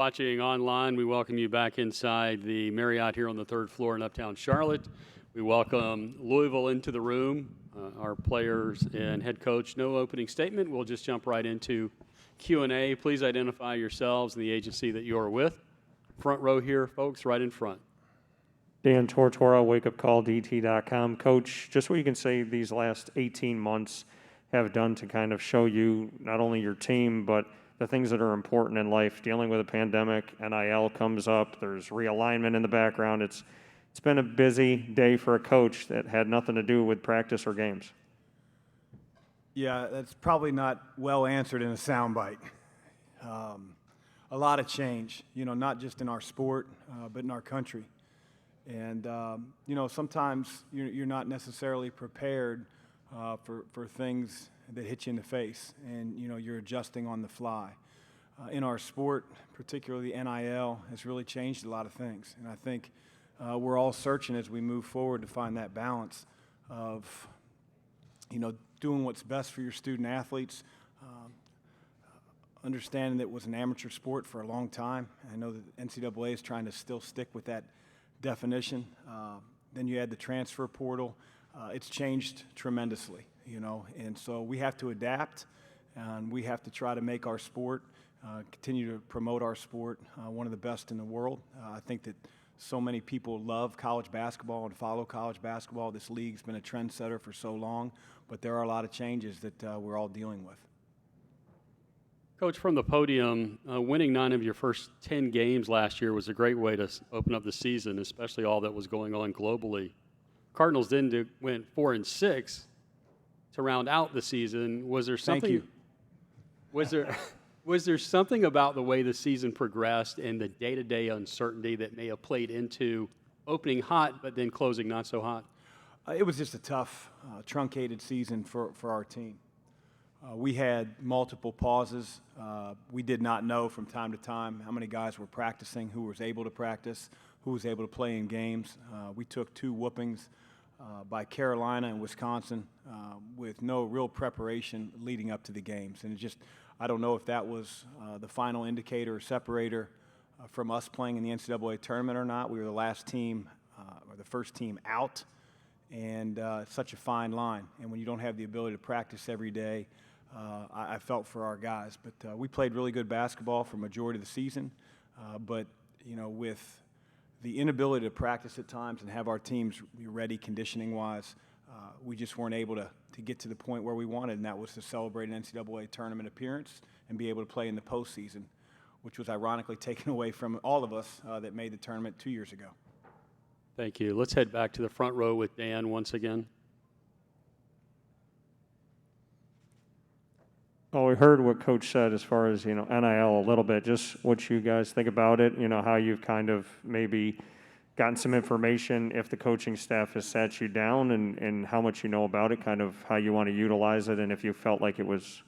Watching online, we welcome you back inside the Marriott here on the third floor in Uptown Charlotte. We welcome Louisville into the room, our players and head coach. No opening statement. We'll just jump right into Q&A. Please identify yourselves and the agency that you're with. Front row here, folks, right in front. Dan Tortora, wakeupcalldt.com. Coach, just what you can say these last 18 months have done to kind of show you not only your team, but the things that are important in life. Dealing with a pandemic, NIL comes up, there's realignment in the background. It's been a busy day for a coach that had nothing to do with practice or games. Yeah, that's probably not well answered in a soundbite. A lot of change, not just in our sport, but in our country. And, sometimes you're not necessarily prepared for things that hit you in the face, and, you're adjusting on the fly. In our sport, particularly NIL, has really changed a lot of things. And I think we're all searching as we move forward to find that balance of, doing what's best for your student athletes, understanding that it was an amateur sport for a long time. I know that NCAA is trying to still stick with that definition. Then you add the transfer portal. It's changed tremendously, and so we have to adapt, and we have to try to make our sport, continue to promote our sport, one of the best in the world. I think that so many people love college basketball and follow college basketball. This league's been a trendsetter for so long, but there are a lot of changes that we're all dealing with. Coach, from the podium, winning 9 of your first 10 games last year was a great way to open up the season, especially all that was going on globally. Cardinals then went 4-6 to round out the season. Was there something? Thank you. Was there something about the way the season progressed and the day-to-day uncertainty that may have played into opening hot but then closing not so hot? It was just a tough, truncated season for our team. We had multiple pauses. We did not know from time to time how many guys were practicing, who was able to practice, who was able to play in games. We took 2 whoopings by Carolina and Wisconsin with no real preparation leading up to the games. And I don't know if that was the final indicator or separator from us playing in the NCAA tournament or not. We were the last team or the first team out, and it's such a fine line. And when you don't have the ability to practice every day, I felt for our guys. But we played really good basketball for a majority of the season. But, with the inability to practice at times and have our teams ready conditioning-wise, we just weren't able to get to the point where we wanted, and that was to celebrate an NCAA tournament appearance and be able to play in the postseason, which was ironically taken away from all of us that made the tournament 2 years ago. Thank you. Let's head back to the front row with Dan once again. Well, we heard what Coach said as far as, NIL a little bit, just what you guys think about it, how you've kind of maybe gotten some information if the coaching staff has sat you down and how much you know about it, kind of how you want to utilize it, and if you felt like it was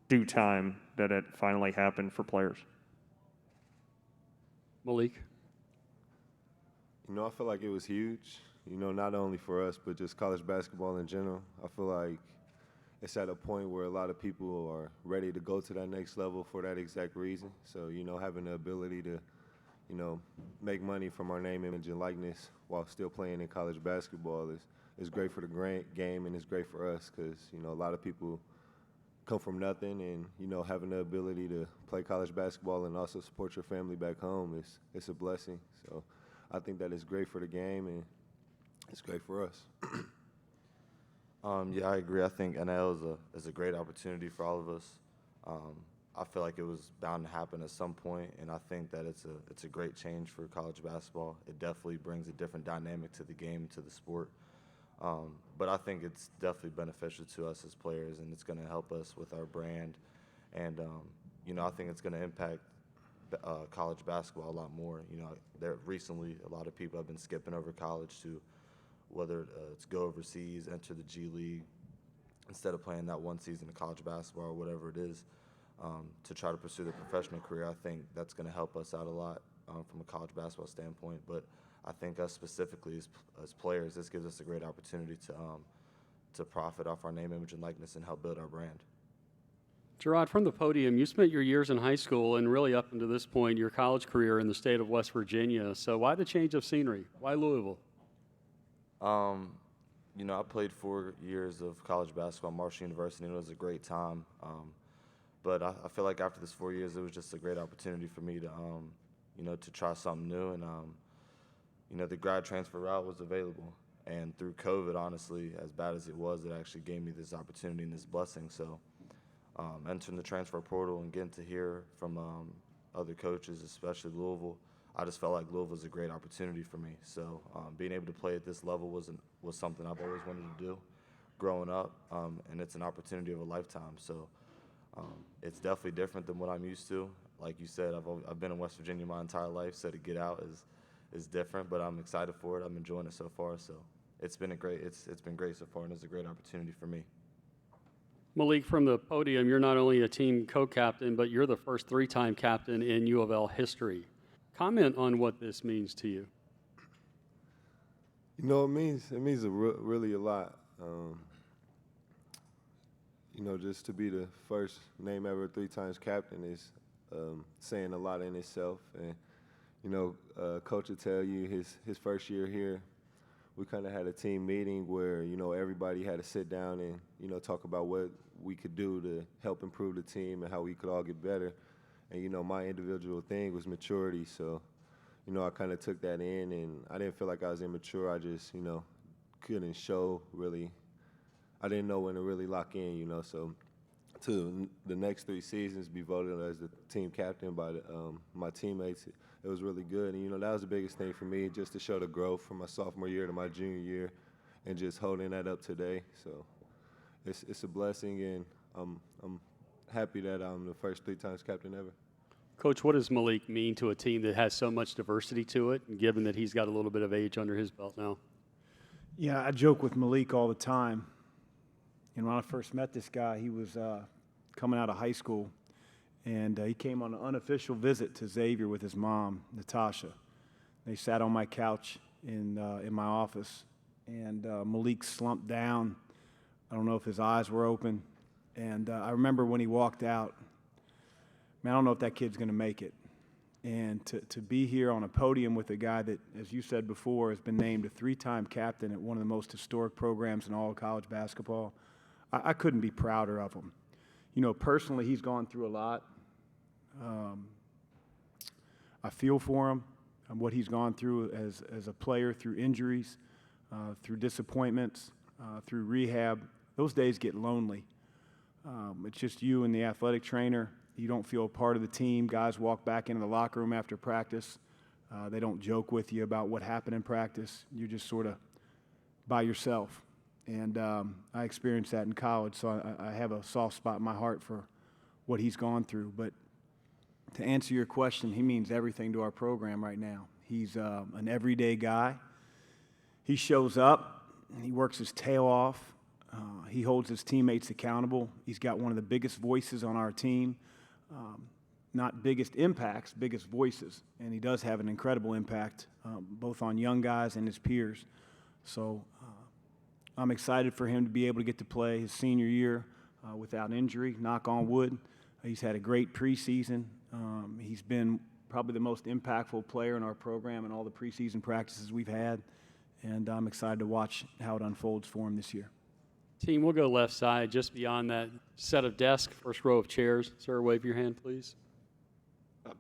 due time that it finally happened for players. Malik? I feel like it was huge, not only for us, but just college basketball in general. I feel like it's at a point where a lot of people are ready to go to that next level for that exact reason. So, having the ability to, make money from our name, image, and likeness while still playing in college basketball is great for the game, and it's great for us because, a lot of people come from nothing, and, having the ability to play college basketball and also support your family back home it's a blessing. So I think that is great for the game, and it's great for us. Yeah, I agree. I think NIL is a great opportunity for all of us. I feel like it was bound to happen at some point, and I think that it's a great change for college basketball. It definitely brings a different dynamic to the game, to the sport. But I think it's definitely beneficial to us as players, and it's going to help us with our brand. And I think it's going to impact college basketball a lot more. There recently a lot of people have been skipping over college to whether it's go overseas, enter the G League, instead of playing that one season of college basketball or whatever it is, to try to pursue their professional career. I think that's going to help us out a lot from a college basketball standpoint. But I think us specifically as players, this gives us a great opportunity to profit off our name, image, and likeness and help build our brand. Jarrod, from the podium, you spent your years in high school and really up until this point, your college career in the state of West Virginia. So why the change of scenery? Why Louisville? I played 4 years of college basketball at Marshall University, and it was a great time. But I feel like after this 4 years, it was just a great opportunity for me to try something new. And, the grad transfer route was available. And through COVID, honestly, as bad as it was, it actually gave me this opportunity and this blessing. So entering the transfer portal and getting to hear from other coaches, especially Louisville, I just felt like Louisville was a great opportunity for me. So being able to play at this level was something I've always wanted to do growing up, and it's an opportunity of a lifetime. So it's definitely different than what I'm used to. Like you said, I've been in West Virginia my entire life, so to get out is different, but I'm excited for it. I'm enjoying it so far. So it's been it's been great so far, and it's a great opportunity for me. Malik, from the podium, you're not only a team co-captain, but you're the first 3-time captain in U of L history. Comment on what this means to you. It means really a lot. Just to be the first name ever 3 times captain is saying a lot in itself. And Coach will tell you his first year here, we kind of had a team meeting where everybody had to sit down and talk about what we could do to help improve the team and how we could all get better. And my individual thing was maturity, so I kind of took that in, and I didn't feel like I was immature. I just couldn't show really. I didn't know when to really lock in, so to the next 3 seasons be voted as the team captain by my teammates, it was really good. And that was the biggest thing for me, just to show the growth from my sophomore year to my junior year, and just holding that up today. So it's a blessing, and I'm happy that I'm the first 3 times captain ever. Coach, what does Malik mean to a team that has so much diversity to it, given that he's got a little bit of age under his belt now? Yeah, I joke with Malik all the time. When I first met this guy, he was coming out of high school, and he came on an unofficial visit to Xavier with his mom, Natasha. They sat on my couch in my office, and Malik slumped down. I don't know if his eyes were open. And I remember when he walked out, man, I don't know if that kid's going to make it. And to be here on a podium with a guy that, as you said before, has been named a 3-time captain at one of the most historic programs in all of college basketball, I couldn't be prouder of him. Personally, he's gone through a lot. I feel for him and what he's gone through as a player, through injuries, through disappointments, through rehab. Those days get lonely. It's just you and the athletic trainer. You don't feel a part of the team. Guys walk back into the locker room after practice. They don't joke with you about what happened in practice. You're just sort of by yourself. And I experienced that in college, so I have a soft spot in my heart for what he's gone through. But to answer your question, he means everything to our program right now. He's an everyday guy. He shows up, and he works his tail off. He holds his teammates accountable. He's got one of the biggest voices on our team. Not biggest impacts, biggest voices. And he does have an incredible impact, both on young guys and his peers. So I'm excited for him to be able to get to play his senior year without injury, knock on wood. He's had a great preseason. He's been probably the most impactful player in our program in all the preseason practices we've had. And I'm excited to watch how it unfolds for him this year. Team, we'll go left side, just beyond that set of desks, first row of chairs. Sir, wave your hand, please.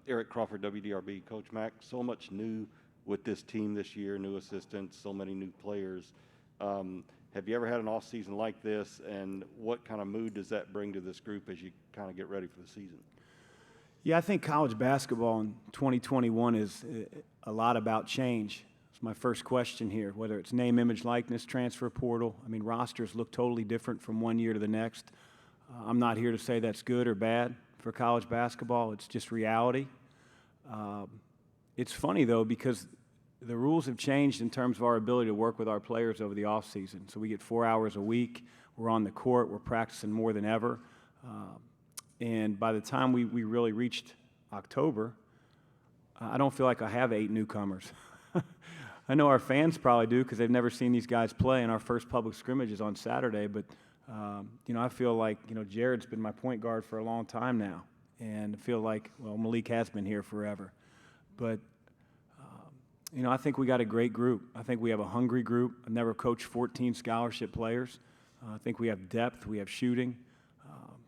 Eric Crawford, WDRB. Coach Mack, so much new with this team this year, new assistants, so many new players. Have you ever had an off season like this, and what kind of mood does that bring to this group as you kind of get ready for the season? Yeah, I think college basketball in 2021 is a lot about change. It's my first question here, whether it's name, image, likeness, transfer portal. I mean, rosters look totally different from one year to the next. I'm not here to say that's good or bad for college basketball. It's just reality. It's funny, though, because the rules have changed in terms of our ability to work with our players over the offseason. So we get 4 hours a week. We're on the court. We're practicing more than ever. And by the time we really reached October, I don't feel like I have 8 newcomers. I know our fans probably do because they've never seen these guys play, and our first public scrimmage is on Saturday. But You know, I feel like, you know, Jarrod's been my point guard for a long time now, and I feel like, well, Malik has been here forever. But, you know, I think we got a great group. I think we have a hungry group. I've never coached 14 scholarship players. I think we have depth, we have shooting.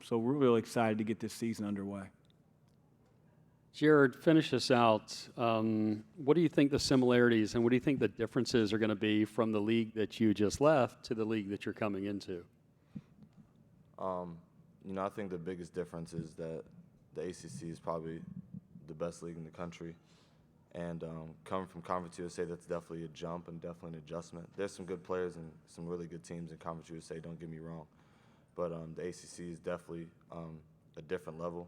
So we're really excited to get this season underway. Jarrod, finish us out. What do you think the similarities and what do you think the differences are going to be from the league that you just left to the league that you're coming into? You know, I think the biggest difference is that the ACC is probably the best league in the country. And coming from Conference USA, that's definitely a jump and definitely an adjustment. There's some good players and some really good teams in Conference USA, don't get me wrong. But the ACC is definitely a different level.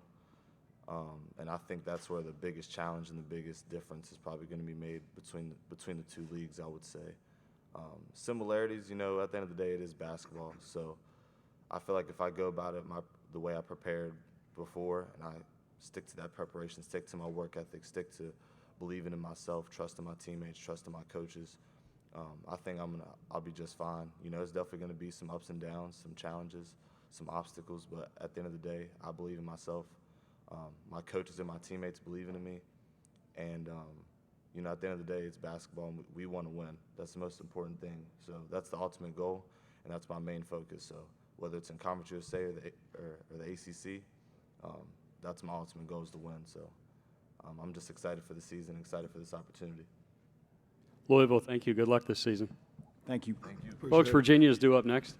And I think that's where the biggest challenge and the biggest difference is probably going to be made between the two leagues, I would say. Similarities, you know, at the end of the day, it is basketball. So I feel like if I go about it the way I prepared before and I stick to that preparation, stick to my work ethic, stick to believing in myself, trusting my teammates, trusting my coaches, I think I'll be just fine. You know, it's definitely going to be some ups and downs, some challenges, some obstacles, but at the end of the day, I believe in myself. My coaches and my teammates believe in me, and you know, at the end of the day, it's basketball, and we want to win. That's the most important thing. So that's the ultimate goal, and that's my main focus. So whether it's in Conference USA or the ACC, that's my ultimate goal, is to win. So I'm just excited for the season, excited for this opportunity. Louisville, thank you. Good luck this season. Thank you. Folks, Virginia is due up next.